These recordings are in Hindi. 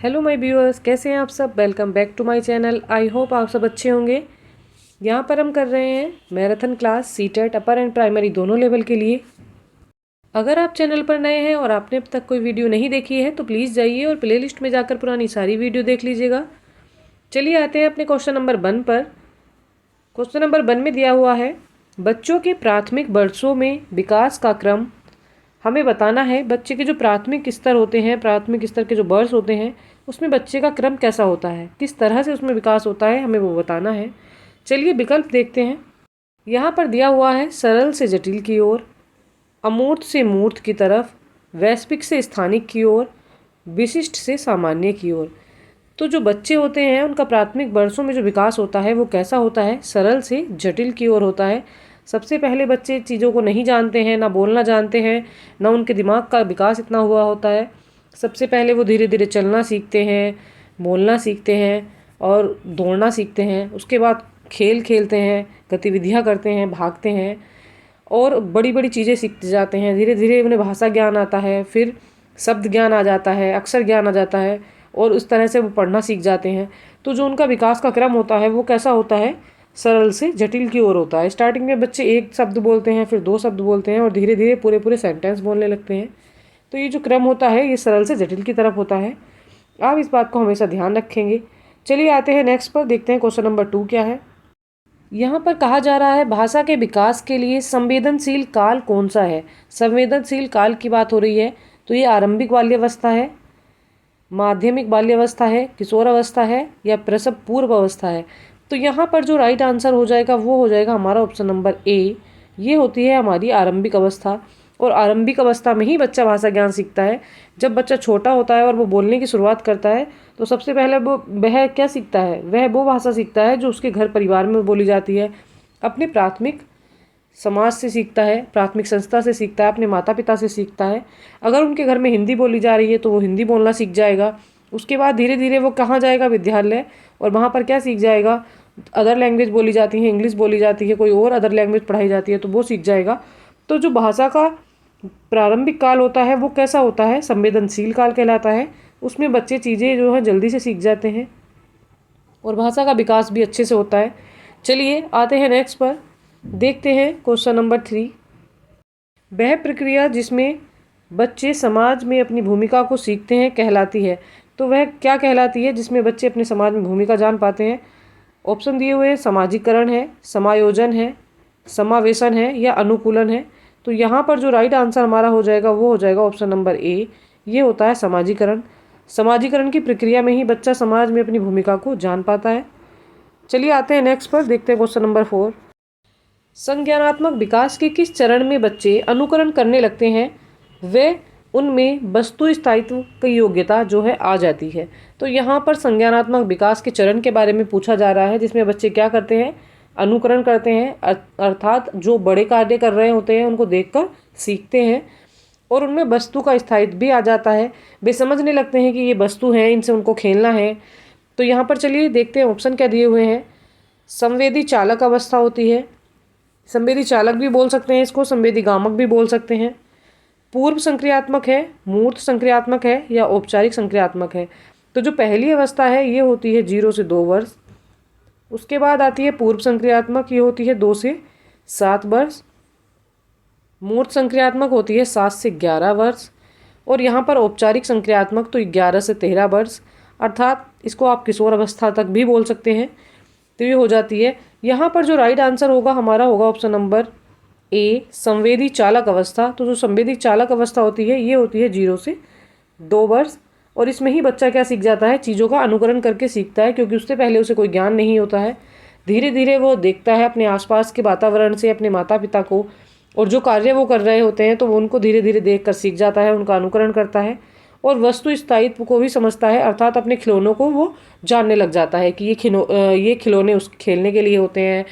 हेलो माय व्यूअर्स, कैसे हैं आप सब। Welcome back to my channel. I hope आप सब अच्छे होंगे। यहाँ पर हम कर रहे हैं marathon class CTET upper and primary दोनों लेवल के लिए। अगर आप चैनल पर नए हैं और आपने अब तक कोई वीडियो नहीं देखी है तो प्लीज़ जाइए और प्लेलिस्ट में जाकर पुरानी सारी वीडियो देख लीजिएगा। चलिए आते हैं अपने क्वेश्चन नंबर 1 पर। क्वेश्चन नंबर 1 में दिया हुआ है, बच्चों के प्राथमिक वर्षों में विकास का क्रम हमें बताना है। बच्चे के जो प्राथमिक स्तर होते हैं, प्राथमिक स्तर के जो वर्ष होते हैं, उसमें बच्चे का क्रम कैसा होता है, किस तरह से उसमें विकास होता है, हमें वो बताना है। चलिए विकल्प देखते हैं। यहाँ पर दिया हुआ है सरल से जटिल की ओर, अमूर्त से मूर्त की तरफ, वैश्विक से स्थानिक की ओर, विशिष्ट से सामान्य की ओर। तो जो बच्चे होते हैं उनका प्राथमिक वर्षों में जो विकास होता है वो कैसा होता है, सरल से जटिल की ओर होता है। सबसे पहले बच्चे चीज़ों को नहीं जानते हैं, ना बोलना जानते हैं, ना उनके दिमाग का विकास इतना हुआ होता है। सबसे पहले वो धीरे धीरे चलना सीखते हैं, बोलना सीखते हैं और दौड़ना सीखते हैं। उसके बाद खेल खेलते हैं, गतिविधियाँ करते हैं, भागते हैं और बड़ी बड़ी चीज़ें सीखते जाते हैं। धीरे धीरे उन्हें भाषा ज्ञान आता है, फिर शब्द ज्ञान आ जाता है, अक्षर ज्ञान आ जाता है और उस तरह से वो पढ़ना सीख जाते हैं। तो जो उनका विकास का क्रम होता है वो कैसा होता है, सरल से जटिल की ओर होता है। स्टार्टिंग में बच्चे एक शब्द बोलते हैं, फिर 2 शब्द बोलते हैं और धीरे धीरे पूरे पूरे सेंटेंस बोलने लगते हैं। तो ये जो क्रम होता है ये सरल से जटिल की तरफ होता है। आप इस बात को हमेशा ध्यान रखेंगे। चलिए आते हैं नेक्स्ट पर, देखते हैं क्वेश्चन नंबर 2 क्या है। यहाँ पर कहा जा रहा है, भाषा के विकास के लिए संवेदनशील काल कौन सा है। संवेदनशील काल की बात हो रही है, तो ये आरंभिक बाल्यावस्था है, माध्यमिक बाल्यावस्था है, किशोर अवस्था है या प्रसव पूर्व अवस्था है। तो यहाँ पर जो राइट आंसर हो जाएगा वो हो जाएगा हमारा ऑप्शन नंबर ए। ये होती है हमारी आरंभिक अवस्था। और आरंभिक अवस्था में ही बच्चा भाषा ज्ञान सीखता है। जब बच्चा छोटा होता है और वो बोलने की शुरुआत करता है तो सबसे पहले वह क्या सीखता है, वह वो भाषा सीखता है जो उसके घर परिवार में बोली जाती है, अपने प्राथमिक समाज से सीखता है, प्राथमिक संस्था से सीखता है, अपने माता पिता से सीखता है। अगर उनके घर में हिंदी बोली जा रही है तो वो हिंदी बोलना सीख जाएगा। उसके बाद धीरे धीरे वो कहाँ जाएगा, विद्यालय, और वहाँ पर क्या सीख जाएगा, अदर लैंग्वेज बोली जाती है, इंग्लिश बोली जाती है, कोई और अदर लैंग्वेज पढ़ाई जाती है तो वो सीख जाएगा। तो जो भाषा का प्रारंभिक काल होता है वो कैसा होता है, संवेदनशील काल कहलाता है। उसमें बच्चे चीज़ें जो है जल्दी से सीख जाते हैं और भाषा का विकास भी अच्छे से होता है। चलिए आते हैं नेक्स्ट पर, देखते हैं क्वेश्चन नंबर 3। वह प्रक्रिया जिसमें बच्चे समाज में अपनी भूमिका को सीखते हैं कहलाती है। तो वह क्या कहलाती है जिसमें बच्चे अपने समाज में भूमिका जान पाते हैं। ऑप्शन दिए हुए हैं, समाजीकरण है, समायोजन है, समावेशन है या अनुकूलन है। तो यहाँ पर जो राइट आंसर हमारा हो जाएगा वो हो जाएगा ऑप्शन नंबर ए। ये होता है समाजीकरण। समाजीकरण की प्रक्रिया में ही बच्चा समाज में अपनी भूमिका को जान पाता है। चलिए आते हैं नेक्स्ट पर, देखते हैं क्वेश्चन नंबर 4। संज्ञानात्मक विकास के किस चरण में बच्चे अनुकरण करने लगते हैं, वे उनमें वस्तु स्थायित्व की योग्यता जो है आ जाती है। तो यहाँ पर संज्ञानात्मक विकास के चरण के बारे में पूछा जा रहा है, जिसमें बच्चे क्या करते हैं, अनुकरण करते हैं, अर्थात जो बड़े कार्य कर रहे होते हैं उनको देखकर सीखते हैं और उनमें वस्तु का स्थायित्व भी आ जाता है। वे समझने लगते हैं कि ये वस्तु है, इनसे उनको खेलना है। तो यहाँ पर चलिए देखते हैं ऑप्शन क्या दिए हुए हैं। संवेदी चालक अवस्था होती है, संवेदी चालक भी बोल सकते हैं इसको, संवेदी गामक भी बोल सकते हैं। पूर्व संक्रियात्मक है, मूर्त संक्रियात्मक है या औपचारिक संक्रियात्मक है। तो जो पहली अवस्था है ये होती है 0 से 2 वर्ष। उसके बाद आती है पूर्व संक्रियात्मक, ये होती है 2 से 7 वर्ष। मूर्त संक्रियात्मक होती है 7 से 11 वर्ष। और यहाँ पर औपचारिक संक्रियात्मक तो 11 से 13 वर्ष, अर्थात इसको आप किशोर अवस्था तक भी बोल सकते हैं। तो ये हो जाती है। यहाँ पर जो राइट आंसर होगा हमारा होगा ऑप्शन नंबर ए, संवेदी चालक अवस्था। तो जो संवेदी चालक अवस्था होती है ये होती है 0 से 2 वर्ष। और इसमें ही बच्चा क्या सीख जाता है, चीज़ों का अनुकरण करके सीखता है, क्योंकि उससे पहले उसे कोई ज्ञान नहीं होता है। धीरे धीरे वो देखता है अपने आसपास के वातावरण से, अपने माता पिता को, और जो कार्य वो कर रहे होते हैं तो वो उनको धीरे धीरे देख कर सीख जाता है, उनका अनुकरण करता है और वस्तु स्थायित्व को भी समझता है, अर्थात अपने खिलौनों को वो जानने लग जाता है कि ये खिलौने उस खेलने के लिए होते हैं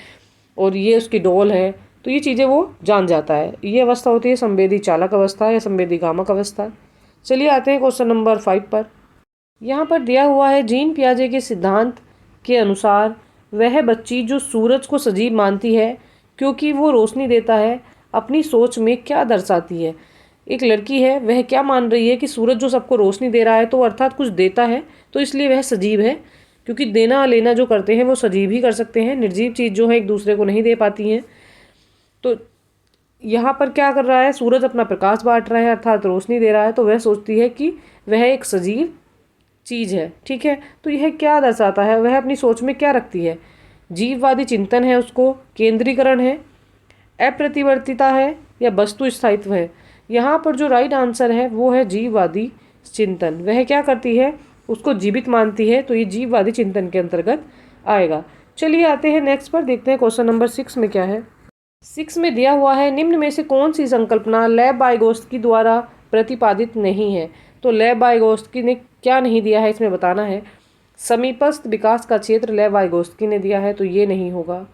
और ये उसकी डॉल है। तो ये चीज़ें वो जान जाता है। ये अवस्था होती है संवेदी चालक अवस्था या संवेदी गामक अवस्था। चलिए आते हैं क्वेश्चन नंबर 5 पर। यहाँ पर दिया हुआ है, जीन पियाजे के सिद्धांत के अनुसार वह बच्ची जो सूरज को सजीव मानती है क्योंकि वो रोशनी देता है, अपनी सोच में क्या दर्शाती है। एक लड़की है, वह क्या मान रही है कि सूरज जो सबको रोशनी दे रहा है तो अर्थात कुछ देता है, तो इसलिए वह सजीव है, क्योंकि देना लेना जो करते हैं वो सजीव ही कर सकते हैं, निर्जीव चीज़ जो है एक दूसरे को नहीं दे पाती हैं। तो यहाँ पर क्या कर रहा है, सूरज अपना प्रकाश बांट रहा है अर्थात रोशनी दे रहा है, तो वह सोचती है कि वह एक सजीव चीज़ है। ठीक है, तो यह क्या दर्शाता है, वह अपनी सोच में क्या रखती है, जीववादी चिंतन है, उसको केंद्रीकरण है, अप्रतिवर्तिता है, या वस्तु स्थायित्व है। यहाँ पर जो राइट आंसर है वो है जीववादी चिंतन। वह क्या करती है, उसको जीवित मानती है, तो ये जीववादी चिंतन के अंतर्गत आएगा। चलिए आते हैं नेक्स्ट पर, देखते हैं क्वेश्चन नंबर 6 में क्या है। 6 में दिया हुआ है, निम्न में से कौन सी संकल्पना लेव वाइगोत्स्की द्वारा प्रतिपादित नहीं है। तो लेव वाइगोत्स्की ने क्या नहीं दिया है, इसमें बताना है। समीपस्थ विकास का क्षेत्र लेव वाइगोत्स्की ने दिया है, तो ये नहीं होगा।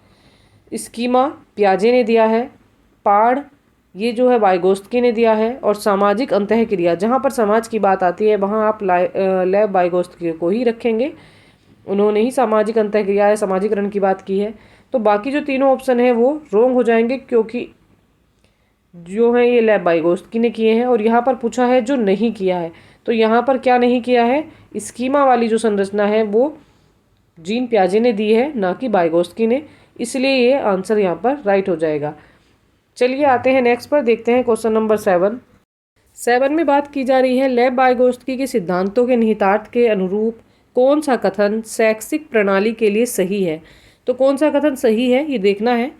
स्कीमा पियाजे ने दिया है। पाड़ ये जो है वाइगोत्स्की ने दिया है। और सामाजिक अंतःक्रिया, जहाँ पर समाज की बात आती है वहाँ आप लेव वाइगोत्स्की को ही रखेंगे, उन्होंने ही सामाजिक अंतःक्रिया या सामाजिकरण की बात की है। तो बाकी जो तीनों ऑप्शन है वो रोंग हो जाएंगे, क्योंकि जो है ये लेव वाइगोत्स्की ने किए हैं। और यहाँ पर पूछा है जो नहीं किया है, तो यहाँ पर क्या नहीं किया है, स्कीमा वाली जो संरचना है वो जीन पियाजे ने दी है, ना कि वाइगोत्स्की ने, इसलिए ये आंसर यहाँ पर राइट हो जाएगा। चलिए आते हैं नेक्स्ट पर, देखते हैं क्वेश्चन नंबर 7 में बात की जा रही है, लेव वाइगोत्स्की के सिद्धांतों के निहितार्थ के अनुरूप कौन सा कथन शैक्षिक प्रणाली के लिए सही है। तो कौन सा कथन सही है ये देखना है।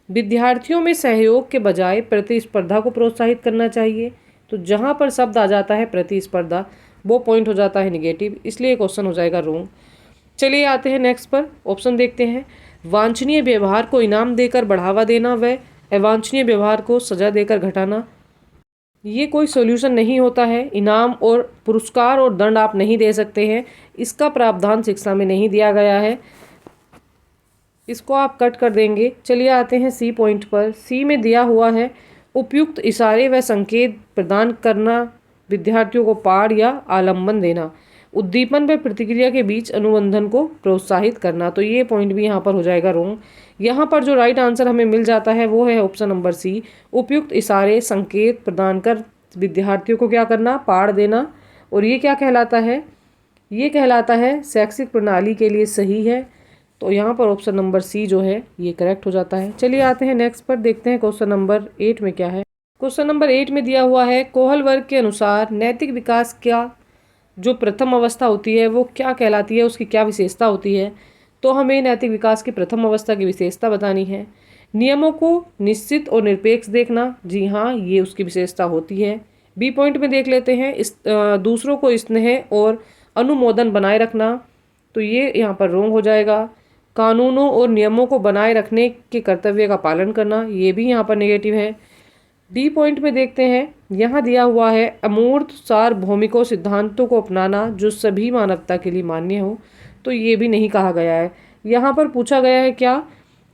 विद्यार्थियों में सहयोग के बजाय प्रतिस्पर्धा को प्रोत्साहित करना चाहिए। तो जहाँ पर शब्द आ जाता है प्रतिस्पर्धा, वो पॉइंट हो जाता है निगेटिव, इसलिए क्वेश्चन हो जाएगा रोंग। चलिए आते हैं नेक्स्ट पर, ऑप्शन देखते हैं। वांछनीय व्यवहार को इनाम देकर बढ़ावा देना व अवांछनीय व्यवहार को सजा देकर घटाना, ये कोई सॉल्यूशन नहीं होता है। इनाम और पुरस्कार और दंड आप नहीं दे सकते हैं, इसका प्रावधान शिक्षा में नहीं दिया गया है, इसको आप कट कर देंगे। चलिए आते हैं सी पॉइंट पर। सी में दिया हुआ है, उपयुक्त इशारे व संकेत प्रदान करना, विद्यार्थियों को पाठ या आलम्बन देना, उद्दीपन व प्रतिक्रिया के बीच अनुबंधन को प्रोत्साहित करना। तो ये पॉइंट भी यहाँ पर हो जाएगा रोंग। यहाँ पर जो राइट आंसर हमें मिल जाता है वो है ऑप्शन नंबर सी, उपयुक्त इशारे संकेत प्रदान कर विद्यार्थियों को क्या करना, पाठ देना। और ये क्या कहलाता है, ये कहलाता है शैक्षिक प्रणाली के लिए सही है। तो यहाँ पर ऑप्शन नंबर सी जो है ये करेक्ट हो जाता है। चलिए आते हैं नेक्स्ट पर, देखते हैं क्वेश्चन नंबर 8 में क्या है। क्वेश्चन नंबर 8 में दिया हुआ है, कोहल वर्ग के अनुसार नैतिक विकास क्या जो प्रथम अवस्था होती है वो क्या कहलाती है, उसकी क्या विशेषता होती है। तो हमें नैतिक विकास की प्रथम अवस्था की विशेषता बतानी है। नियमों को निश्चित और निरपेक्ष देखना, जी हाँ ये उसकी विशेषता होती है। बी पॉइंट में देख लेते हैं, दूसरों को स्नेह और अनुमोदन बनाए रखना, तो ये यहाँ पर रोंग हो जाएगा। कानूनों और नियमों को बनाए रखने के कर्तव्य का पालन करना, ये भी यहाँ पर नेगेटिव है। डी पॉइंट में देखते हैं, यहाँ दिया हुआ है अमूर्त सार्वभौमिकों सिद्धांतों को अपनाना जो सभी मानवता के लिए मान्य हो, तो ये भी नहीं कहा गया है। यहाँ पर पूछा गया है क्या,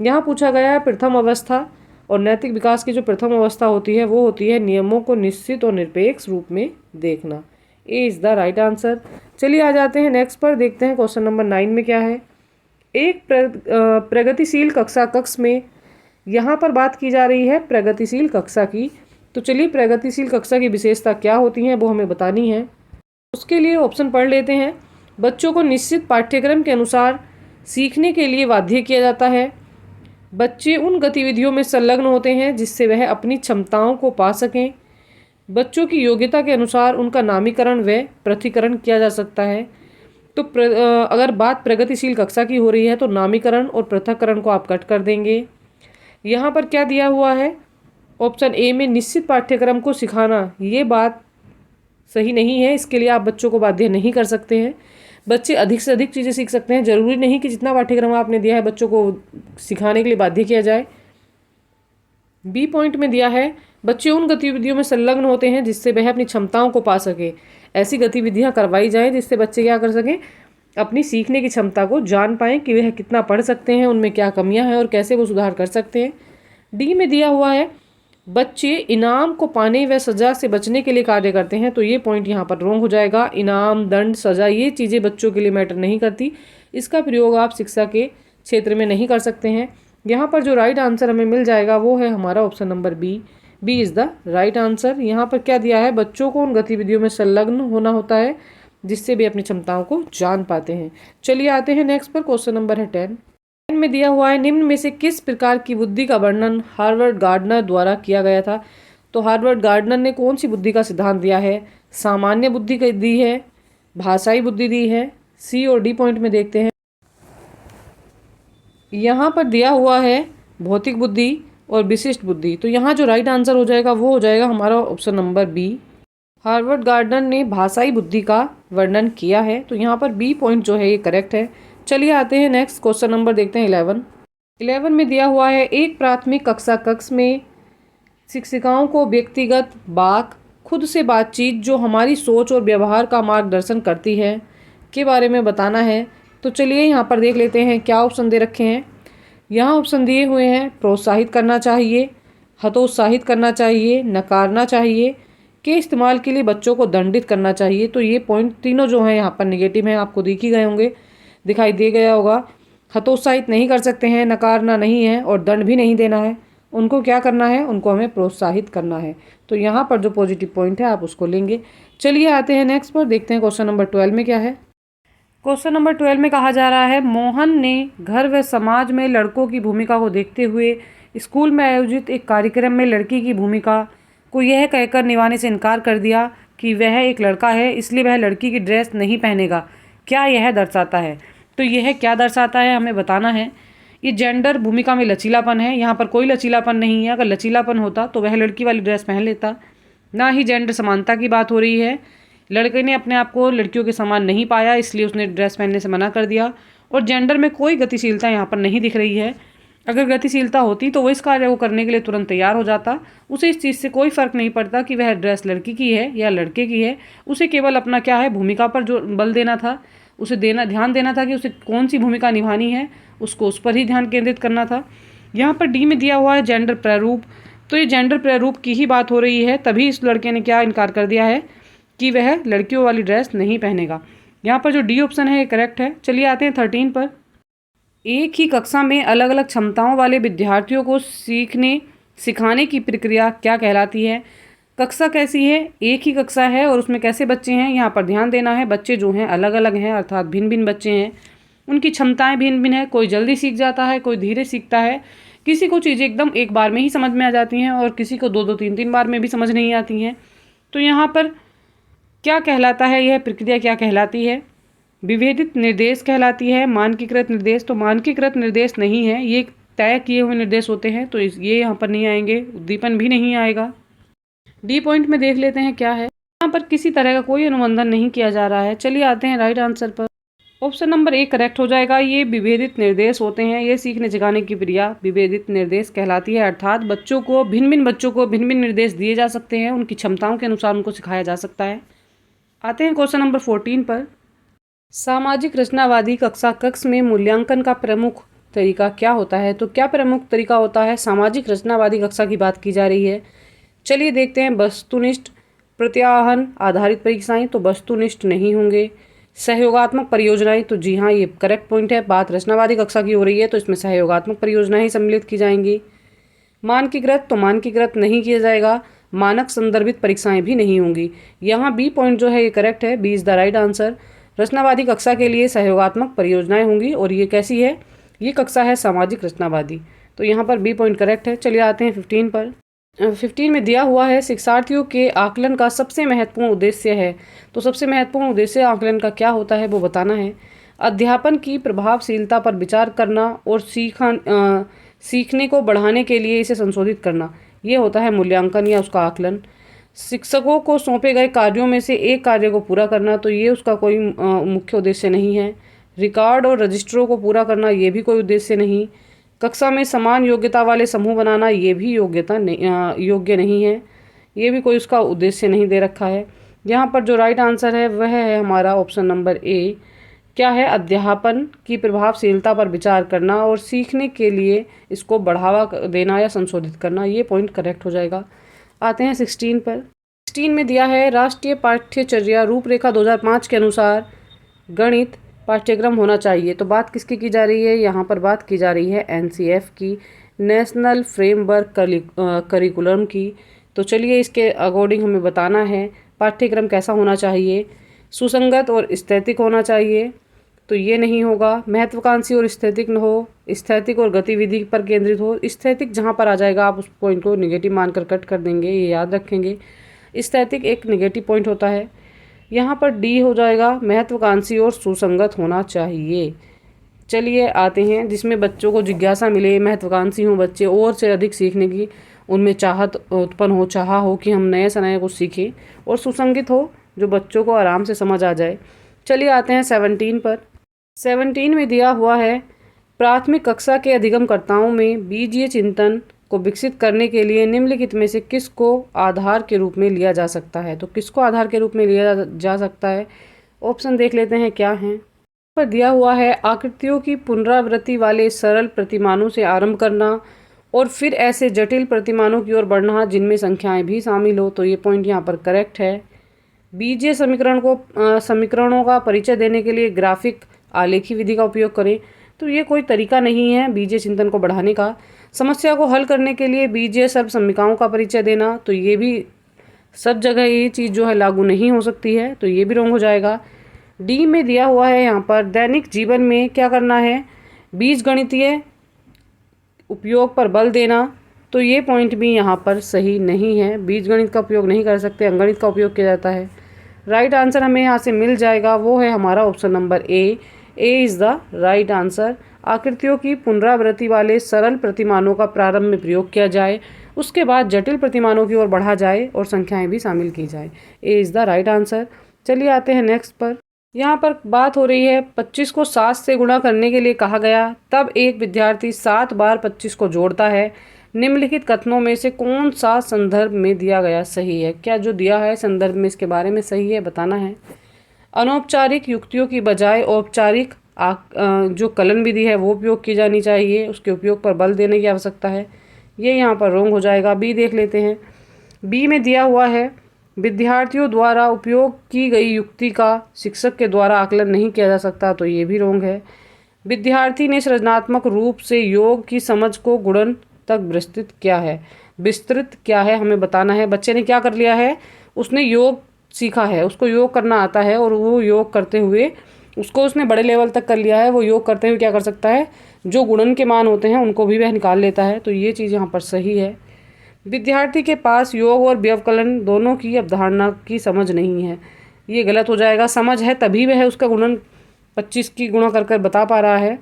यहाँ पूछा गया है प्रथम अवस्था, और नैतिक विकास की जो प्रथम अवस्था होती है वो होती है नियमों को निश्चित और निरपेक्ष रूप में देखना। A is the right answer. चलिए आ जाते हैं नेक्स्ट पर, देखते हैं क्वेश्चन नंबर 9 में क्या है। एक प्रगतिशील कक्षा कक्ष में, यहाँ पर बात की जा रही है प्रगतिशील कक्षा की। तो चलिए प्रगतिशील कक्षा की विशेषता क्या होती हैं वो हमें बतानी है। उसके लिए ऑप्शन पढ़ लेते हैं। बच्चों को निश्चित पाठ्यक्रम के अनुसार सीखने के लिए बाध्य किया जाता है। बच्चे उन गतिविधियों में संलग्न होते हैं जिससे वह अपनी क्षमताओं को पा सकें। बच्चों की योग्यता के अनुसार उनका नामीकरण व पृथकीकरण किया जा सकता है। तो अगर बात प्रगतिशील कक्षा की हो रही है तो नामीकरण और पृथक्करण को आप कट कर देंगे। यहाँ पर क्या दिया हुआ है, ऑप्शन ए में निश्चित पाठ्यक्रम को सिखाना, ये बात सही नहीं है, इसके लिए आप बच्चों को बाध्य नहीं कर सकते हैं। बच्चे अधिक से अधिक चीज़ें सीख सकते हैं, जरूरी नहीं कि जितना पाठ्यक्रम आपने दिया है बच्चों को सिखाने के लिए बाध्य किया जाए। बी पॉइंट में दिया है, बच्चे उन गतिविधियों में संलग्न होते हैं जिससे वह अपनी क्षमताओं को पा सके। ऐसी गतिविधियां करवाई जाएं जिससे बच्चे क्या कर सकें, अपनी सीखने की क्षमता को जान पाएं कि वह कितना पढ़ सकते हैं, उनमें क्या कमियां हैं और कैसे वो सुधार कर सकते हैं। डी में दिया हुआ है, बच्चे इनाम को पाने व सज़ा से बचने के लिए कार्य करते हैं, तो ये पॉइंट यहाँ पर रॉन्ग हो जाएगा। इनाम, दंड, सज़ा ये चीज़ें बच्चों के लिए मैटर नहीं करती, इसका प्रयोग आप शिक्षा के क्षेत्र में नहीं कर सकते हैं। यहाँ पर जो राइट आंसर हमें मिल जाएगा वो है हमारा option number B, B is the right answer. यहाँ पर क्या दिया है, बच्चों को उन गतिविधियों में संलग्न होना होता है जिससे भी अपनी क्षमताओं को जान पाते हैं। चलिए आते हैं नेक्स्ट पर। क्वेश्चन नंबर है 10 में दिया हुआ है, निम्न में से किस प्रकार की बुद्धि का वर्णन हार्वर्ड गार्डनर द्वारा किया गया था। तो हार्वर्ड गार्डनर ने कौन सी बुद्धि का सिद्धांत दिया है, सामान्य बुद्धि दी है, भाषाई बुद्धि दी है, सी और डी पॉइंट में देखते हैं। यहाँ पर दिया हुआ है भौतिक बुद्धि और विशिष्ट बुद्धि, तो यहाँ जो राइट आंसर हो जाएगा वो हो जाएगा हमारा option number B. Howard Gardner ने भाषाई बुद्धि का वर्णन किया है, तो यहाँ पर बी पॉइंट जो है ये करेक्ट है। चलिए आते हैं नेक्स्ट क्वेश्चन नंबर देखते हैं 11 में दिया हुआ है, एक प्राथमिक कक्षा कक्ष में शिक्षिकाओं को व्यक्तिगत वाक, खुद से बातचीत जो हमारी सोच और व्यवहार का मार्गदर्शन करती है के बारे में बताना है। तो चलिए यहाँ पर देख लेते हैं क्या ऑप्शन दे रखे हैं। यहाँ ऑप्शन दिए हुए हैं, प्रोत्साहित करना चाहिए, हतोत्साहित करना चाहिए, नकारना चाहिए, के इस्तेमाल के लिए बच्चों को दंडित करना चाहिए। तो ये पॉइंट तीनों जो हैं यहाँ पर नेगेटिव हैं, आपको दिख ही गए होंगे, दिखाई दे गया होगा। हतोत्साहित नहीं कर सकते हैं, नकारना नहीं है और दंड भी नहीं देना है। उनको क्या करना है, उनको हमें प्रोत्साहित करना है। तो यहाँ पर जो पॉजिटिव पॉइंट है आप उसको लेंगे। चलिए आते हैं नेक्स्ट पर, देखते हैं क्वेश्चन नंबर 12 में क्या है। क्वेश्चन नंबर 12 में कहा जा रहा है, मोहन ने घर व समाज में लड़कों की भूमिका को देखते हुए स्कूल में आयोजित एक कार्यक्रम में लड़की की भूमिका को यह कहकर निभाने से इनकार कर दिया कि वह एक लड़का है, इसलिए वह लड़की की ड्रेस नहीं पहनेगा। क्या यह दर्शाता है? तो यह क्या दर्शाता है हमें बताना है। ये जेंडर भूमिका में लचीलापन है, यहाँ पर कोई लचीलापन नहीं है। अगर लचीलापन होता तो वह लड़की वाली ड्रेस पहन लेता। ना ही जेंडर समानता की बात हो रही है, लड़के ने अपने आप को लड़कियों के समान नहीं पाया इसलिए उसने ड्रेस पहनने से मना कर दिया। और जेंडर में कोई गतिशीलता यहाँ पर नहीं दिख रही है। अगर गतिशीलता होती तो वो इस कार्य को करने के लिए तुरंत तैयार हो जाता। उसे इस चीज़ से कोई फ़र्क नहीं पड़ता कि वह ड्रेस लड़की की है या लड़के की है। उसे केवल अपना क्या है, भूमिका पर जो बल देना था, उसे ध्यान देना था कि उसे कौन सी भूमिका निभानी है, उसको उस पर ही ध्यान केंद्रित करना था। यहाँ पर डी में दिया हुआ है जेंडर प्रारूप, तो ये जेंडर प्रारूप की ही बात हो रही है, तभी इस लड़के ने क्या इनकार कर दिया है कि वह लड़कियों वाली ड्रेस नहीं पहनेगा। यहाँ पर जो डी ऑप्शन है ये करेक्ट है। चलिए आते हैं 13 पर। एक ही कक्षा में अलग अलग क्षमताओं वाले विद्यार्थियों को सिखाने की प्रक्रिया क्या कहलाती है। कक्षा कैसी है, एक ही कक्षा है और उसमें कैसे बच्चे हैं, यहाँ पर ध्यान देना है। बच्चे जो हैं अलग अलग हैं, अर्थात भिन्न भिन्न बच्चे हैं, उनकी क्षमताएं भिन्न भिन्न है। कोई जल्दी सीख जाता है, कोई धीरे सीखता है, किसी को चीज़ें एकदम एक बार में ही समझ में आ जाती हैं और किसी को 2-2 3-3 बार में भी समझ नहीं आती हैं। तो यहाँ पर क्या कहलाता है, यह प्रक्रिया क्या कहलाती है? विभेदित निर्देश कहलाती है। मानकीकृत निर्देश, तो मानकीकृत निर्देश नहीं है, ये तय किए हुए निर्देश होते हैं, तो ये यहाँ पर नहीं आएंगे। उद्दीपन भी नहीं आएगा। डी पॉइंट में देख लेते हैं क्या है। यहाँ पर किसी तरह का कोई अनुबंधन नहीं किया जा रहा है। चलिए आते हैं राइट आंसर पर। ऑप्शन नंबर ए करेक्ट हो जाएगा। ये विभेदित निर्देश होते हैं, ये सीखने सिखाने की क्रिया विभेदित निर्देश कहलाती है। अर्थात भिन्न बच्चों को भिन्न भिन्न निर्देश दिए जा सकते हैं, उनकी क्षमताओं के अनुसार उनको सिखाया जा सकता है। आते हैं क्वेश्चन नंबर 14 पर। सामाजिक रचनावादी कक्षा कक्ष में मूल्यांकन का प्रमुख तरीका क्या होता है। तो क्या प्रमुख तरीका होता है, सामाजिक रचनावादी कक्षा की बात की जा रही है। चलिए देखते हैं। वस्तुनिष्ठ प्रत्याहन आधारित परीक्षाएं, तो वस्तुनिष्ठ नहीं होंगे। सहयोगात्मक परियोजनाएं, तो जी हाँ ये करेक्ट पॉइंट है। बात रचनावादी कक्षा की हो रही है तो इसमें सहयोगात्मक परियोजनाएं ही सम्मिलित की जाएंगी। मानकीकृत, तो मानकीकृत नहीं किया जाएगा। मानक संदर्भित परीक्षाएं भी नहीं होंगी। यहाँ बी पॉइंट जो है ये करेक्ट है, B is the right answer. रचनावादी कक्षा के लिए सहयोगात्मक परियोजनाएं होंगी और ये कैसी है, ये कक्षा है सामाजिक रचनावादी, तो यहाँ पर बी पॉइंट करेक्ट है। चलिए आते हैं 15 पर। 15 में दिया हुआ है, शिक्षार्थियों के आकलन का सबसे महत्वपूर्ण उद्देश्य है। तो सबसे महत्वपूर्ण उद्देश्य आकलन का क्या होता है वो बताना है। अध्यापन की प्रभावशीलता पर विचार करना और सीखने को बढ़ाने के लिए इसे संशोधित करना, ये होता है मूल्यांकन या उसका आकलन। शिक्षकों को सौंपे गए कार्यों में से एक कार्य को पूरा करना, तो ये उसका कोई मुख्य उद्देश्य नहीं है। रिकॉर्ड और रजिस्टरों को पूरा करना, ये भी कोई उद्देश्य नहीं। कक्षा में समान योग्यता वाले समूह बनाना, ये भी योग्य नहीं है, ये भी कोई उसका उद्देश्य नहीं दे रखा है। यहाँ पर जो राइट आंसर है वह है हमारा ऑप्शन नंबर ए। क्या है, अध्यापन की प्रभावशीलता पर विचार करना और सीखने के लिए इसको बढ़ावा देना या संशोधित करना, ये पॉइंट करेक्ट हो जाएगा। आते हैं 16 पर। 16 में दिया है, राष्ट्रीय पाठ्यचर्या रूपरेखा 2005 के अनुसार गणित पाठ्यक्रम होना चाहिए। तो बात किसकी की जा रही है, यहाँ पर बात की जा रही है एनसीएफ की, नेशनल फ्रेमवर्क करिकुलम की। तो चलिए इसके अकॉर्डिंग हमें बताना है पाठ्यक्रम कैसा होना चाहिए। सुसंगत और स्थैतिक होना चाहिए, तो ये नहीं होगा। महत्वाकांक्षी और स्थैतिक न हो, स्थैतिक और गतिविधि पर केंद्रित हो। स्थैतिक जहाँ पर आ जाएगा आप उस पॉइंट को नेगेटिव मानकर कट कर देंगे, ये याद रखेंगे। स्थैतिक एक नेगेटिव पॉइंट होता है। यहाँ पर डी हो जाएगा, महत्वाकांक्षी और सुसंगत होना चाहिए। चलिए आते हैं जिसमें बच्चों को जिज्ञासा मिले, महत्वाकांक्षी हों बच्चे और से अधिक सीखने की, उनमें चाहत उत्पन्न हो, चाह हो कि हम नए से नया कुछ सीखें, और सुसंगत हो जो बच्चों को आराम से समझ आ जाए। चलिए आते हैं 17 पर। 17 में दिया हुआ है, प्राथमिक कक्षा के अधिगमकर्ताओं में बीजीय चिंतन को विकसित करने के लिए निम्नलिखित में से किसको आधार के रूप में लिया जा सकता है। तो किसको आधार के रूप में लिया जा सकता है, ऑप्शन देख लेते हैं क्या हैं। पर दिया हुआ है, आकृतियों की पुनरावृत्ति वाले सरल प्रतिमानों से आरंभ करना और फिर ऐसे जटिल प्रतिमानों की ओर बढ़ना जिनमें संख्याएं भी शामिल हो। तो ये पॉइंट यहाँ पर करेक्ट है। बीजीय समीकरणों का परिचय देने के लिए ग्राफिक आलेखी विधि का उपयोग करें। तो ये कोई तरीका नहीं है बीजीय चिंतन को बढ़ाने का। समस्या को हल करने के लिए बीजीय सर्वसम्मिकाओं का परिचय देना, तो ये भी सब जगह ये चीज़ जो है लागू नहीं हो सकती है, तो ये भी रॉन्ग हो जाएगा। डी में दिया हुआ है यहाँ पर, दैनिक जीवन में क्या करना है, बीजगणितीय उपयोग पर बल देना। तो ये पॉइंट भी यहाँ पर सही नहीं है, बीजगणित का उपयोग नहीं कर सकते, अंगणित का उपयोग किया जाता है। राइट आंसर हमें यहाँ से मिल जाएगा, वो है हमारा option number A is the right answer. आकृतियों की पुनरावृत्ति वाले सरल प्रतिमानों का प्रारंभ में प्रयोग किया जाए, उसके बाद जटिल प्रतिमानों की ओर बढ़ा जाए और संख्याएं भी शामिल की जाए। A is the right answer. चलिए आते हैं नेक्स्ट पर। यहाँ पर बात हो रही है 25 को 7 से गुणा करने के लिए कहा गया, तब एक विद्यार्थी 7 बार 25 को जोड़ता है। निम्नलिखित कथनों में से कौन सा संदर्भ में दिया गया सही है। क्या जो दिया है संदर्भ में इसके बारे में सही है, बताना है। अनौपचारिक युक्तियों की बजाय औपचारिक जो कलन विधि है वो उपयोग की जानी चाहिए, उसके उपयोग पर बल देने की आवश्यकता है। ये यहाँ पर रॉन्ग हो जाएगा। बी देख लेते हैं। बी में दिया हुआ है, विद्यार्थियों द्वारा उपयोग की गई युक्ति का शिक्षक के द्वारा आकलन नहीं किया जा सकता, तो ये भी रॉन्ग है। विद्यार्थी ने सृजनात्मक रूप से योग की समझ को गुणन तक विस्तृत क्या है हमें बताना है। बच्चे ने क्या कर लिया है, उसने योग सीखा है, उसको योग करना आता है और वो योग करते हुए उसको उसने बड़े लेवल तक कर लिया है। वो योग करते हुए क्या कर सकता है, जो गुणन के मान होते हैं उनको भी वह निकाल लेता है, तो ये चीज़ यहाँ पर सही है। विद्यार्थी के पास योग और व्यवकलन दोनों की अवधारणा की समझ नहीं है, ये गलत हो जाएगा। समझ है तभी वह उसका गुणन 25 की गुणा कर कर बता पा रहा है,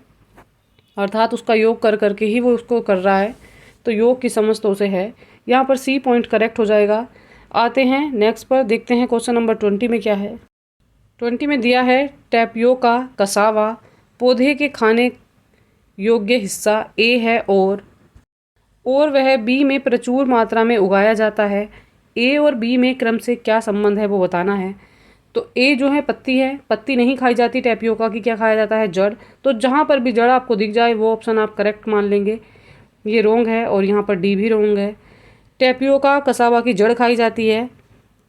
अर्थात उसका योग कर करके ही वो उसको कर रहा है, तो योग की समझ तो उसे है। यहाँ पर सी पॉइंट करेक्ट हो जाएगा। आते हैं नेक्स्ट पर, देखते हैं क्वेश्चन नंबर 20 में क्या है। 20 में दिया है, टैपियोका कसावा पौधे के खाने योग्य हिस्सा ए है और वह बी में प्रचुर मात्रा में उगाया जाता है। ए और बी में क्रम से क्या संबंध है वो बताना है। तो ए जो है पत्ती है, पत्ती नहीं खाई जाती टैपियोका की, क्या खाया जाता है, जड़। तो जहाँ पर भी जड़ आपको दिख जाए वो ऑप्शन आप करेक्ट मान लेंगे। ये रॉन्ग है और यहाँ पर डी भी रॉन्ग है। टैपियोका कसावा की जड़ खाई जाती है,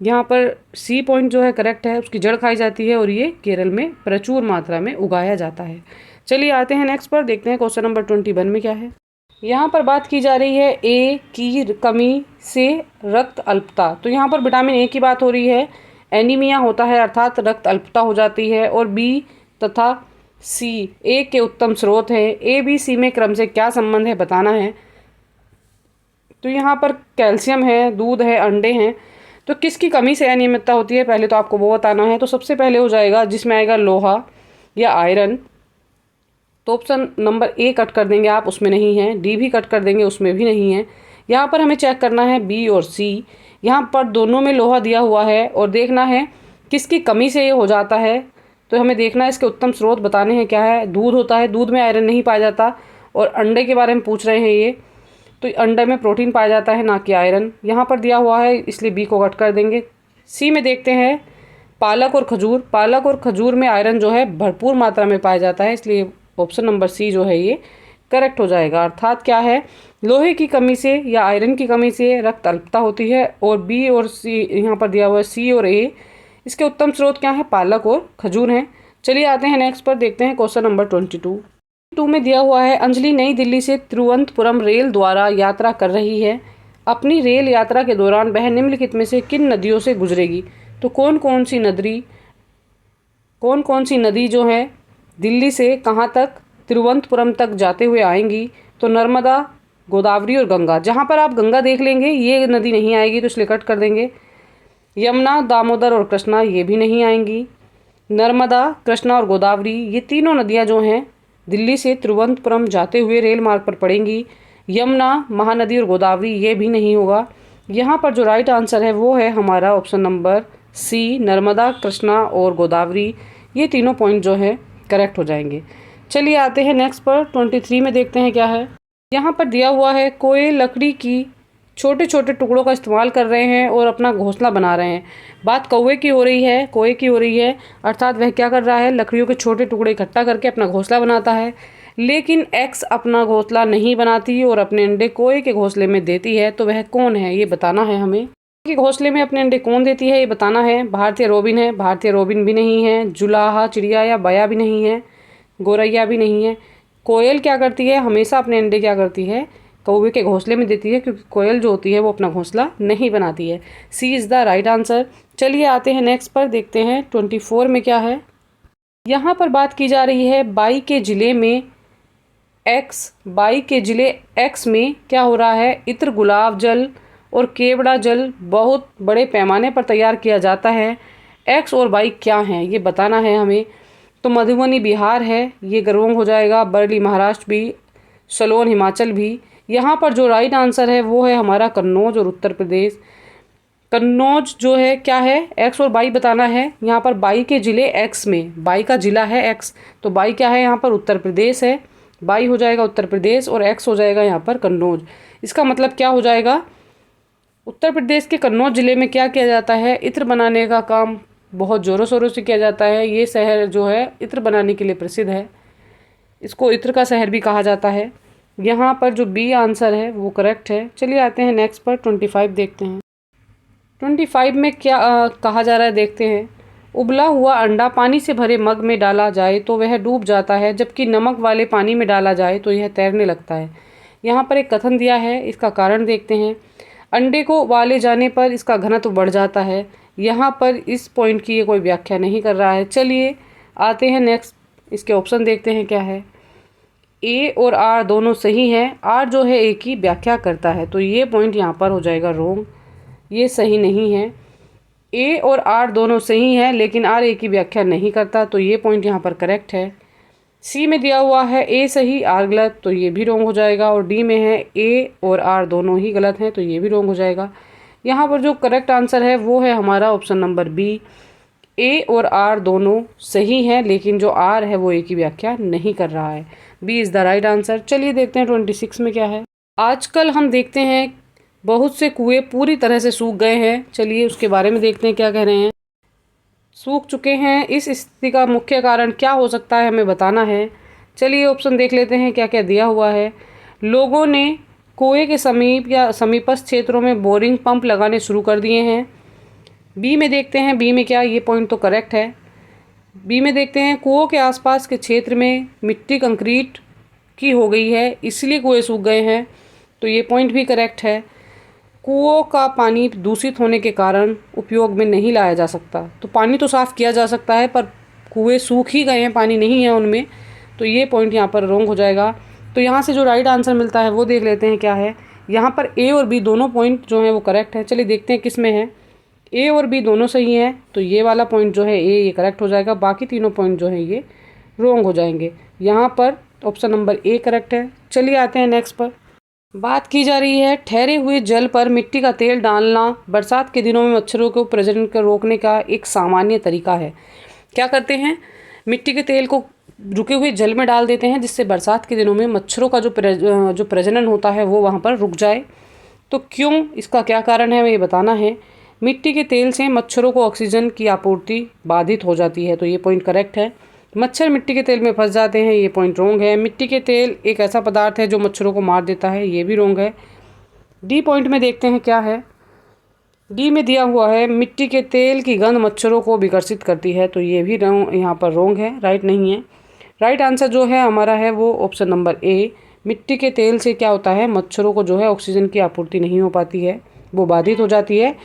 यहाँ पर सी पॉइंट जो है करेक्ट है, उसकी जड़ खाई जाती है और ये केरल में प्रचुर मात्रा में उगाया जाता है। चलिए आते हैं नेक्स्ट पर, देखते हैं क्वेश्चन नंबर 21 में क्या है। यहाँ पर बात की जा रही है ए की कमी से रक्त अल्पता। तो यहाँ पर विटामिन ए की बात हो रही है, एनीमिया होता है अर्थात रक्त अल्पता हो जाती है। और बी तथा सी ए के उत्तम स्रोत है। ए बी सी में क्रम से क्या संबंध है बताना है। तो यहाँ पर कैल्शियम है, दूध है, अंडे हैं। तो किसकी कमी से अनियमितता होती है पहले तो आपको वो बताना है। तो सबसे पहले हो जाएगा जिसमें आएगा लोहा या आयरन, तो ऑप्शन नंबर ए कट कर देंगे आप, उसमें नहीं है। डी भी कट कर देंगे, उसमें भी नहीं है। यहाँ पर हमें चेक करना है बी और सी, यहाँ पर दोनों में लोहा दिया हुआ है और देखना है किसकी कमी से ये हो जाता है। तो हमें देखना है इसके उत्तम स्रोत बताने हैं क्या है। दूध होता है, दूध में आयरन नहीं पाया जाता। और अंडे के बारे में पूछ रहे हैं ये, तो अंडे में प्रोटीन पाया जाता है ना कि आयरन। यहाँ पर दिया हुआ है इसलिए बी को कट कर देंगे। सी में देखते हैं पालक और खजूर, पालक और खजूर में आयरन जो है भरपूर मात्रा में पाया जाता है, इसलिए ऑप्शन नंबर सी जो है ये करेक्ट हो जाएगा। अर्थात क्या है, लोहे की कमी से या आयरन की कमी से रक्त अल्पता होती है। और बी और सी यहाँ पर दिया हुआ है सी और ए, इसके उत्तम स्रोत क्या है, पालक और खजूर हैं। चलिए आते हैं नेक्स्ट पर, देखते हैं क्वेश्चन नंबर 22। 2 में दिया हुआ है अंजलि नई दिल्ली से तिरुवनंतपुरम रेल द्वारा यात्रा कर रही है। अपनी रेल यात्रा के दौरान वह निम्नलिखित में से किन नदियों से गुजरेगी। तो कौन कौन सी नदी जो है दिल्ली से कहाँ तक तिरुवनंतपुरम तक जाते हुए आएंगी। तो नर्मदा, गोदावरी और गंगा। जहाँ पर आप गंगा देख लेंगे ये नदी नहीं आएगी तो इसलिए कट कर देंगे। यमुना, दामोदर और कृष्णा ये भी नहीं आएंगी। नर्मदा, कृष्णा और गोदावरी ये तीनों नदियाँ जो हैं दिल्ली से तिरुवनंतपुरम जाते हुए रेल मार्ग पर पड़ेंगी। यमुना, महानदी और गोदावरी ये भी नहीं होगा। यहाँ पर जो राइट आंसर है वो है हमारा option number C, Narmada, Krishna और गोदावरी। ये तीनों पॉइंट जो है करेक्ट हो जाएंगे। चलिए आते हैं नेक्स्ट पर 23 में देखते हैं क्या है। यहाँ पर दिया हुआ है कोयल लकड़ी की छोटे छोटे टुकड़ों का इस्तेमाल कर रहे हैं और अपना घोंसला बना रहे हैं। बात कौवे की हो रही है, कोए की हो रही है, अर्थात वह क्या कर रहा है, लकड़ियों के छोटे टुकड़े इकट्ठा करके अपना घोंसला बनाता है। लेकिन एक्स अपना घोंसला नहीं बनाती और अपने अंडे कोए के घोंसले में देती है। तो वह कौन है ये बताना है हमें। के घोंसले में अपने अंडे कौन देती है ये बताना है। भारतीय रोबिन है, भारतीय रोबिन भी नहीं है, जुलाहा चिड़िया या बया भी नहीं है, गोरैया भी नहीं है। कोयल क्या करती है, हमेशा अपने अंडे क्या करती है, कौवे के घोंसले में देती है, क्योंकि कोयल जो होती है वो अपना घोंसला नहीं बनाती है। सी इज़ द राइट आंसर। चलिए आते हैं नेक्स्ट पर, देखते हैं 24 में क्या है। यहाँ पर बात की जा रही है बाई के ज़िले में एक्स में क्या हो रहा है, इत्र, गुलाब जल और केवड़ा जल बहुत बड़े पैमाने पर तैयार किया जाता है। एक्स और बाई क्या हैं ये बताना है हमें। तो मधुबनी बिहार है, ये गरवोंग हो जाएगा। बरेली महाराष्ट्र भी, सलोन हिमाचल भी। यहाँ पर जो राइट आंसर है वो है हमारा कन्नौज और उत्तर प्रदेश। कन्नौज जो है क्या है, एक्स और बाई बताना है। यहाँ पर बाई के ज़िले एक्स में, बाई का ज़िला है एक्स, तो बाई क्या है यहाँ पर उत्तर प्रदेश है। बाई हो जाएगा उत्तर प्रदेश और एक्स हो जाएगा यहाँ पर कन्नौज। इसका मतलब क्या हो जाएगा, उत्तर प्रदेश के कन्नौज ज़िले में क्या किया जाता है, इत्र बनाने का काम बहुत ज़ोरों शोरों से किया जाता है। ये शहर जो है इत्र बनाने के लिए प्रसिद्ध है, इसको इत्र का शहर भी कहा जाता है। यहाँ पर जो बी आंसर है वो करेक्ट है। चलिए आते हैं नेक्स्ट पर 25 देखते हैं। 25 में क्या कहा जा रहा है देखते हैं। उबला हुआ अंडा पानी से भरे मग में डाला जाए तो वह डूब जाता है, जबकि नमक वाले पानी में डाला जाए तो यह तैरने लगता है। यहाँ पर एक कथन दिया है, इसका कारण देखते हैं। अंडे को उबाले जाने पर इसका घनत्व बढ़ जाता है। यहाँ पर इस पॉइंट की ये कोई व्याख्या नहीं कर रहा है। चलिए आते हैं नेक्स्ट, इसके ऑप्शन देखते हैं क्या है। ए और आर दोनों सही हैं। आर जो है ए की व्याख्या करता है, तो ये पॉइंट यहाँ पर हो जाएगा रॉन्ग, ये सही नहीं है। ए और आर दोनों सही हैं लेकिन आर ए की व्याख्या नहीं करता, तो ये पॉइंट यहाँ पर करेक्ट है। सी में दिया हुआ है ए सही आर गलत, तो ये भी रॉन्ग हो जाएगा। और डी में है ए और आर दोनों ही गलत हैं, तो ये भी रॉन्ग हो जाएगा। यहाँ पर जो करेक्ट आंसर है वो है हमारा ऑप्शन नंबर बी। ए और आर दोनों सही हैं लेकिन जो आर है वो ए की व्याख्या नहीं कर रहा है। B is the right answer. चलिए देखते हैं 26 में क्या है। आजकल हम देखते हैं बहुत से कुएं पूरी तरह से सूख गए हैं। चलिए उसके बारे में देखते हैं क्या कह रहे हैं। सूख चुके हैं, इस स्थिति का मुख्य कारण क्या हो सकता है हमें बताना है। चलिए ऑप्शन देख लेते हैं क्या क्या दिया हुआ है। लोगों ने कुएं के समीप या समीपस्थ क्षेत्रों में बोरिंग पंप लगाने शुरू कर दिए हैं। बी में देखते हैं, बी में क्या, ये पॉइंट तो करेक्ट है। बी में देखते हैं कुओं के आसपास के क्षेत्र में मिट्टी कंक्रीट की हो गई है इसलिए कुएं सूख गए हैं, तो ये पॉइंट भी करेक्ट है। कुओं का पानी दूषित होने के कारण उपयोग में नहीं लाया जा सकता। तो पानी तो साफ़ किया जा सकता है पर कुएं सूख ही गए हैं, पानी नहीं है उनमें, तो ये पॉइंट यहाँ पर रॉन्ग हो जाएगा। तो यहाँ से जो राइट आंसर मिलता है वो देख लेते हैं क्या है। यहाँ पर ए और बी दोनों पॉइंट जो हैं वो करेक्ट है। चलिए देखते हैं किस में है। ए और बी दोनों सही हैं, तो ये वाला पॉइंट जो है ए, ये करेक्ट हो जाएगा। बाकी तीनों पॉइंट जो हैं ये रॉन्ग हो जाएंगे। यहाँ पर ऑप्शन नंबर ए करेक्ट है। चलिए आते हैं नेक्स्ट पर। बात की जा रही है ठहरे हुए जल पर मिट्टी का तेल डालना बरसात के दिनों में मच्छरों को प्रजनन को रोकने का एक सामान्य तरीका है। क्या करते हैं, मिट्टी के तेल को रुके हुए जल में डाल देते हैं जिससे बरसात के दिनों में मच्छरों का जो प्रजनन होता है वो वहाँ पर रुक जाए। तो क्यों, इसका क्या कारण है हमें ये बताना है। मिट्टी के तेल से मच्छरों को ऑक्सीजन की आपूर्ति बाधित हो जाती है, तो ये पॉइंट करेक्ट है। मच्छर मिट्टी के तेल में फंस जाते हैं, ये पॉइंट रॉन्ग है। मिट्टी के तेल एक ऐसा पदार्थ है जो मच्छरों को मार देता है, ये भी रॉन्ग है। डी पॉइंट में देखते हैं क्या है। डी में दिया हुआ है मिट्टी के तेल की गंध मच्छरों को विकर्षित करती है, तो ये भी यहाँ पर रॉन्ग है, राइट नहीं है। राइट आंसर जो है हमारा है वो ऑप्शन नंबर ए। मिट्टी के तेल से क्या होता है, मच्छरों को जो है ऑक्सीजन की आपूर्ति नहीं हो पाती है, वो बाधित हो जाती है,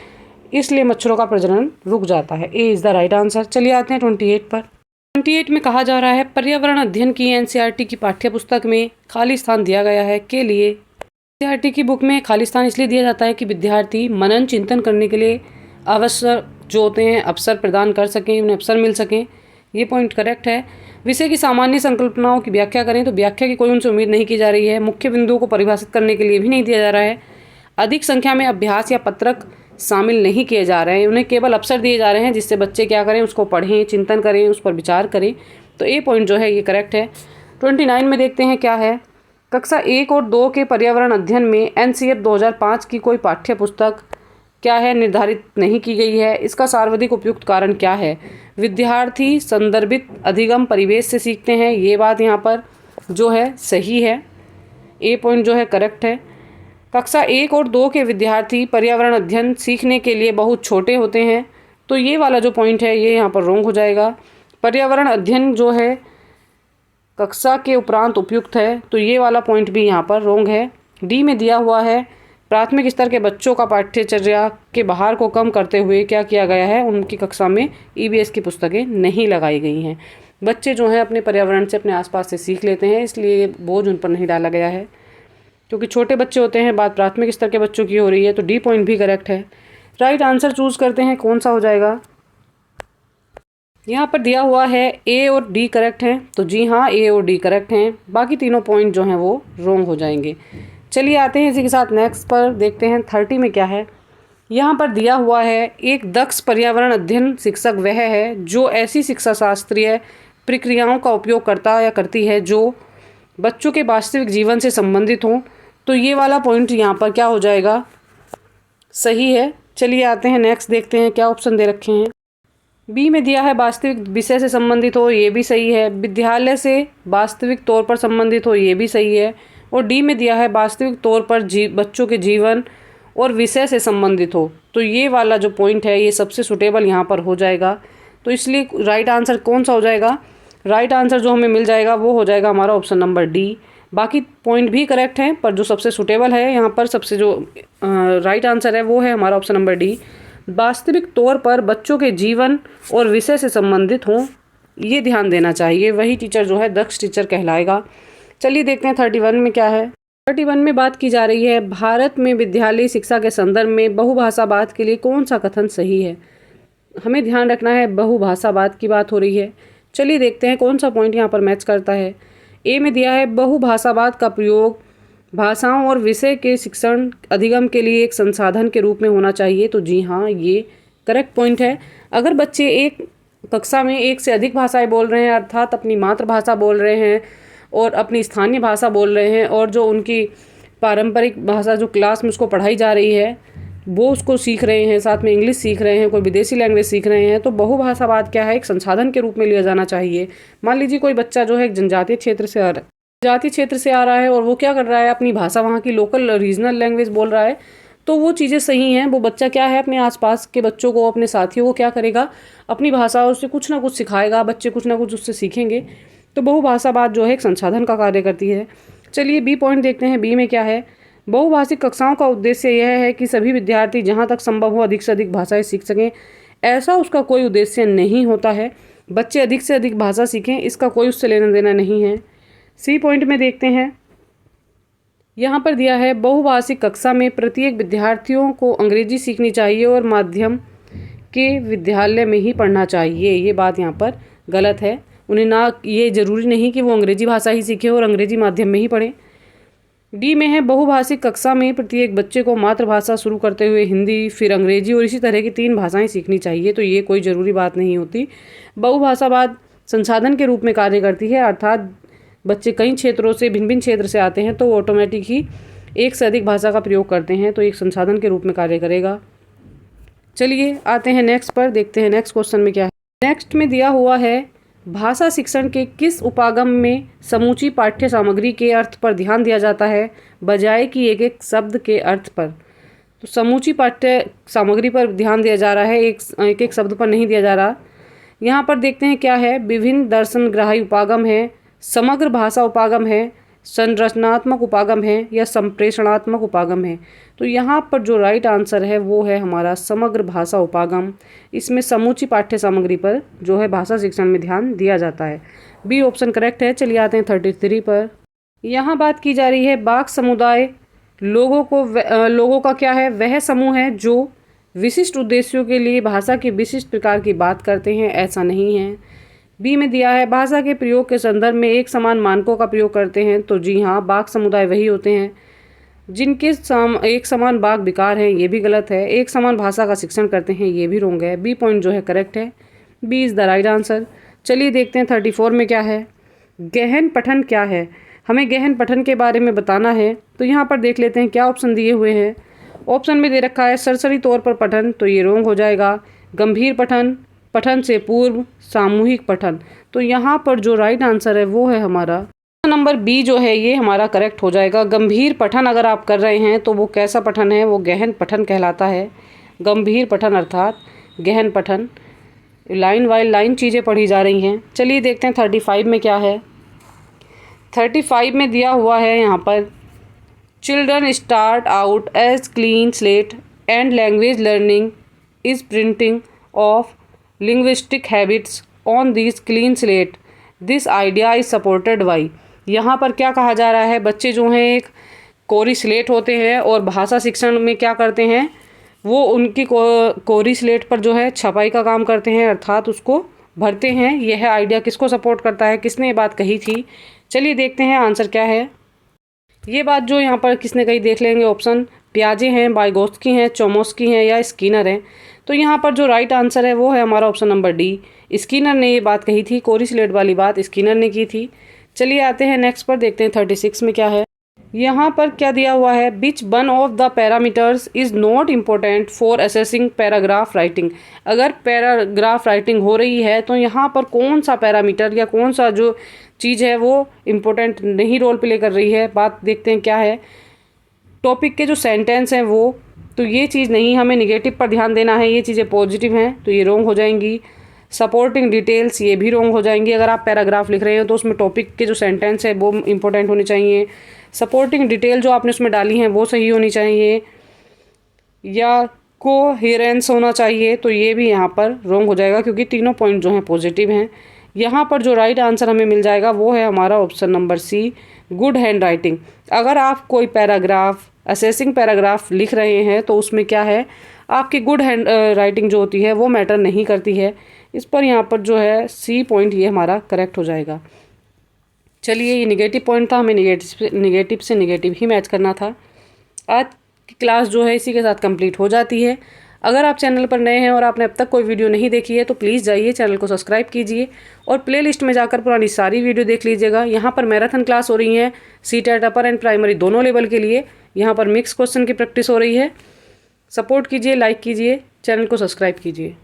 इसलिए मच्छरों का प्रजनन रुक जाता है। A is the right answer. चलिए आते हैं 28 पर। 28 में कहा जा रहा है पर्यावरण अध्ययन की एनसीईआरटी की पाठ्य पुस्तक में खाली स्थान दिया गया है के लिए। एनसीईआरटी की बुक में खाली स्थान इसलिए दिया जाता है कि विद्यार्थी मनन चिंतन करने के लिए अवसर जो होते हैं अवसर प्रदान कर सकें, उन्हें अवसर मिल सकें। ये पॉइंट करेक्ट है। विषय की सामान्य संकल्पनाओं की व्याख्या करें तो व्याख्या की कोई उनसे उम्मीद नहीं की जा रही है। मुख्य बिंदुओं को परिभाषित करने के लिए भी नहीं दिया जा रहा है। अधिक संख्या में अभ्यास या पत्रक शामिल नहीं किए जा रहे हैं, उन्हें केवल अवसर दिए जा रहे हैं जिससे बच्चे क्या करें, उसको पढ़ें, चिंतन करें, उस पर विचार करें। तो ए पॉइंट जो है ये करेक्ट है। 29 में देखते हैं क्या है। कक्षा 1 और 2 के पर्यावरण अध्ययन में एनसीईआरटी 2005 की कोई पाठ्य पुस्तक क्या है निर्धारित नहीं की गई है। इसका सर्वाधिक उपयुक्त कारण क्या है। विद्यार्थी संदर्भित अधिगम परिवेश से सीखते हैं, ये बात यहाँ पर जो है सही है। ए पॉइंट जो है करेक्ट है। कक्षा 1 और 2 के विद्यार्थी पर्यावरण अध्ययन सीखने के लिए बहुत छोटे होते हैं, तो ये वाला जो पॉइंट है ये यहाँ पर रॉन्ग हो जाएगा। पर्यावरण अध्ययन जो है कक्षा के उपरांत उपयुक्त है, तो ये वाला पॉइंट भी यहाँ पर रॉन्ग है। डी में दिया हुआ है प्राथमिक स्तर के बच्चों का पाठ्यचर्या के बाहर को कम करते हुए क्या किया गया है, उनकी कक्षा में ईवीएस की पुस्तकें नहीं लगाई गई हैं। बच्चे जो हैं अपने पर्यावरण से, अपने आसपास से सीख लेते हैं, इसलिए बोझ उन पर नहीं डाला गया है क्योंकि छोटे बच्चे होते हैं। बात प्राथमिक स्तर के बच्चों की हो रही है, तो डी पॉइंट भी करेक्ट है। राइट आंसर चूज़ करते हैं, कौन सा हो जाएगा। यहाँ पर दिया हुआ है ए और डी करेक्ट हैं, तो जी हाँ ए और डी करेक्ट हैं। बाकी तीनों पॉइंट जो हैं वो रॉन्ग हो जाएंगे। चलिए आते हैं इसी के साथ नेक्स्ट पर, देखते हैं 30 में क्या है। यहाँ पर दिया हुआ है एक दक्ष पर्यावरण अध्ययन शिक्षक वह है जो ऐसी शिक्षा शास्त्रीय प्रक्रियाओं का उपयोग करता या करती है जो बच्चों के वास्तविक जीवन से संबंधित हों, तो ये वाला पॉइंट यहाँ पर क्या हो जाएगा, सही है। चलिए आते हैं नेक्स्ट, देखते हैं क्या ऑप्शन दे रखे हैं। बी में दिया है वास्तविक विषय से संबंधित हो, ये भी सही है। विद्यालय से वास्तविक तौर पर संबंधित हो, ये भी सही है। और डी में दिया है वास्तविक तौर पर बच्चों के जीवन और विषय से संबंधित हो, तो ये वाला जो पॉइंट है ये सबसे सुटेबल यहाँ पर हो जाएगा। तो इसलिए राइट आंसर कौन सा हो जाएगा। राइट आंसर जो हमें मिल जाएगा वो हो जाएगा हमारा ऑप्शन नंबर डी। बाकी पॉइंट भी करेक्ट हैं, पर जो सबसे सुटेबल है यहाँ पर, सबसे जो राइट आंसर है वो है हमारा ऑप्शन नंबर डी। वास्तविक तौर पर बच्चों के जीवन और विषय से संबंधित हों, ये ध्यान देना चाहिए, वही टीचर जो है दक्ष टीचर कहलाएगा। चलिए देखते हैं 31 में क्या है। 31 में बात की जा रही है भारत में विद्यालयी शिक्षा के संदर्भ में बहुभाषावाद के लिए कौन सा कथन सही है। हमें ध्यान रखना है बहुभाषावाद की बात हो रही है। चलिए देखते हैं कौन सा पॉइंट यहाँ पर मैच करता है। ए में दिया है बहुभाषावाद का प्रयोग भाषाओं और विषय के शिक्षण अधिगम के लिए एक संसाधन के रूप में होना चाहिए, तो जी हाँ ये करेक्ट पॉइंट है। अगर बच्चे एक कक्षा में एक से अधिक भाषाएं बोल रहे हैं, अर्थात अपनी मातृभाषा बोल रहे हैं और अपनी स्थानीय भाषा बोल रहे हैं, और जो उनकी पारंपरिक भाषा जो क्लास में उसको पढ़ाई जा रही है वो उसको सीख रहे हैं, साथ में इंग्लिश सीख रहे हैं, कोई विदेशी लैंग्वेज सीख रहे हैं, तो बहुभाषावाद क्या है, एक संसाधन के रूप में लिया जाना चाहिए। मान लीजिए कोई बच्चा जो है एक जनजातीय क्षेत्र से आ रहा है और वो क्या कर रहा है, अपनी भाषा वहाँ की लोकल रीजनल लैंग्वेज बोल रहा है, तो वो चीज़ें सही हैं। वो बच्चा क्या है, अपने आसपास के बच्चों को, अपने साथियों को क्या करेगा, अपनी भाषा उससे कुछ ना कुछ सिखाएगा, बच्चे कुछ ना कुछ उससे सीखेंगे। तो बहुभाषावाद जो है एक संसाधन का कार्य करती है। चलिए बी पॉइंट देखते हैं। बी में क्या है। बहुभाषिक कक्षाओं का उद्देश्य यह है कि सभी विद्यार्थी जहाँ तक संभव हो अधिक से अधिक भाषाएं सीख सकें। ऐसा उसका कोई उद्देश्य नहीं होता है। बच्चे अधिक से अधिक भाषा सीखें, इसका कोई उससे लेना देना नहीं है। सी पॉइंट में देखते हैं। यहाँ पर दिया है बहुभाषिक कक्षा में प्रत्येक विद्यार्थियों को अंग्रेजी सीखनी चाहिए और माध्यम के विद्यालय में ही पढ़ना चाहिए। ये बात यहाँ पर गलत है। उन्हें ना, ये ज़रूरी नहीं कि वो अंग्रेजी भाषा ही सीखे और अंग्रेजी माध्यम में ही पढ़ें। डी में है बहुभाषिक कक्षा में प्रत्येक बच्चे को मातृभाषा शुरू करते हुए हिंदी, फिर अंग्रेजी और इसी तरह की 3 भाषाएं सीखनी चाहिए, तो ये कोई ज़रूरी बात नहीं होती। बहुभाषावाद संसाधन के रूप में कार्य करती है, अर्थात बच्चे कई क्षेत्रों से, भिन्न भिन्न क्षेत्र से आते हैं, तो वो ऑटोमेटिक ही एक से अधिक भाषा का प्रयोग करते हैं, तो एक संसाधन के रूप में कार्य करेगा। चलिए आते हैं नेक्स्ट पर, देखते हैं नेक्स्ट क्वेश्चन में क्या है। नेक्स्ट में दिया हुआ है भाषा शिक्षण के किस उपागम में समूची पाठ्य सामग्री के अर्थ पर ध्यान दिया जाता है बजाय कि एक एक शब्द के अर्थ पर। तो समूची पाठ्य सामग्री पर ध्यान दिया जा रहा है, एक एक शब्द पर नहीं दिया जा रहा। यहाँ पर देखते हैं क्या है। विभिन्न दर्शनग्राही उपागम है, समग्र भाषा उपागम है, संरचनात्मक उपागम है या संप्रेषणात्मक उपागम है। तो यहाँ पर जो राइट आंसर है वो है हमारा समग्र भाषा उपागम। इसमें समूची पाठ्य सामग्री पर जो है भाषा शिक्षण में ध्यान दिया जाता है। बी ऑप्शन करेक्ट है। चलिए आते हैं 33 पर। यहाँ बात की जा रही है बाक समुदाय लोगों का क्या है, वह समूह है जो विशिष्ट उद्देश्यों के लिए भाषा की विशिष्ट प्रकार की बात करते हैं। ऐसा नहीं है। बी में दिया है भाषा के प्रयोग के संदर्भ में एक समान मानकों का प्रयोग करते हैं। तो जी हाँ, बाक समुदाय वही होते हैं जिनके एक समान बाक विकार हैं। ये भी गलत है। एक समान भाषा का शिक्षण करते हैं, ये भी रोंग है। बी पॉइंट जो है करेक्ट है। B is the right answer. चलिए देखते हैं 34 में क्या है। गहन पठन क्या है, हमें गहन पठन के बारे में बताना है। तो यहाँ पर देख लेते हैं क्या ऑप्शन दिए हुए हैं। ऑप्शन में दे रखा है सरसरी तौर पर पठन, तो ये रोंग हो जाएगा। गंभीर पठन, पठन से पूर्व, सामूहिक पठन। तो यहाँ पर जो राइट आंसर है वो है हमारा नंबर बी जो है ये हमारा करेक्ट हो जाएगा। गंभीर पठन अगर आप कर रहे हैं तो वो कैसा पठन है, वो गहन पठन कहलाता है। गंभीर पठन अर्थात गहन पठन, लाइन बाय लाइन चीज़ें पढ़ी जा रही हैं। चलिए देखते हैं 35 में क्या है। 35 में दिया हुआ है यहाँ पर children start out as clean slate and language learning is printing of linguistic habits on this clean slate, this idea is supported by. यहाँ पर क्या कहा जा रहा है, बच्चे जो हैं एक कोरी स्लेट होते हैं और भाषा शिक्षण में क्या करते हैं, वो उनकी कोरी स्लेट पर जो है छपाई का काम करते हैं, अर्थात उसको भरते हैं। यह आइडिया किसको सपोर्ट करता है, किसने ये बात कही थी। चलिए देखते हैं आंसर क्या है। ये बात जो यहाँ पर किसने कही देख लेंगे। ऑप्शन प्याजे हैं, वाइगोत्स्की हैं, चोमस्की हैं या स्किनर हैं। तो यहाँ पर जो राइट आंसर है वो है हमारा ऑप्शन नंबर डी। स्किनर ने ये बात कही थी, कोरी स्लेट वाली बात स्किनर ने की थी। चलिए आते हैं नेक्स्ट पर, देखते हैं 36 में क्या है। यहाँ पर क्या दिया हुआ है, which one of the parameters is not important for assessing paragraph writing. अगर पैराग्राफ राइटिंग हो रही है तो यहाँ पर कौन सा पैरामीटर या कौन सा जो चीज़ है वो इम्पोर्टेंट नहीं रोल प्ले कर रही है। बात देखते हैं क्या है। टॉपिक के जो सेंटेंस हैं वो, तो ये चीज़ नहीं, हमें निगेटिव पर ध्यान देना है। ये चीज़ें पॉजिटिव हैं तो ये रोंग हो जाएंगी। सपोर्टिंग डिटेल्स ये भी रोंग हो जाएंगी। अगर आप पैराग्राफ लिख रहे हो तो उसमें टॉपिक के जो सेंटेंस है वो इंपॉर्टेंट होने चाहिए। सपोर्टिंग डिटेल जो आपने उसमें डाली हैं वो सही होनी चाहिए, या कोहेरेंस होना चाहिए। तो ये भी यहाँ पर रोंग हो जाएगा क्योंकि तीनों पॉइंट जो हैं पॉजिटिव हैं। यहाँ पर जो राइट आंसर हमें मिल जाएगा वो है हमारा option number C, good handwriting. अगर आप कोई पैराग्राफ, असेसिंग पैराग्राफ लिख रहे हैं तो उसमें क्या है, आपकी गुड हैंड राइटिंग जो होती है वो मैटर नहीं करती है। इस पर यहाँ पर जो है सी पॉइंट ये हमारा करेक्ट हो जाएगा। चलिए, ये निगेटिव पॉइंट था, हमें निगेटिव से निगेटिव ही मैच करना था। आज की क्लास जो है इसी के साथ कंप्लीट हो जाती है। अगर आप चैनल पर नए हैं और आपने अब तक कोई वीडियो नहीं देखी है तो प्लीज़ जाइए चैनल को सब्सक्राइब कीजिए और प्लेलिस्ट में जाकर पुरानी सारी वीडियो देख लीजिएगा। यहाँ पर मैराथन क्लास हो रही है सीटेट अपर एंड प्राइमरी दोनों लेवल के लिए। यहाँ पर मिक्स क्वेश्चन की प्रैक्टिस हो रही है। सपोर्ट कीजिए, लाइक कीजिए, चैनल को सब्सक्राइब कीजिए।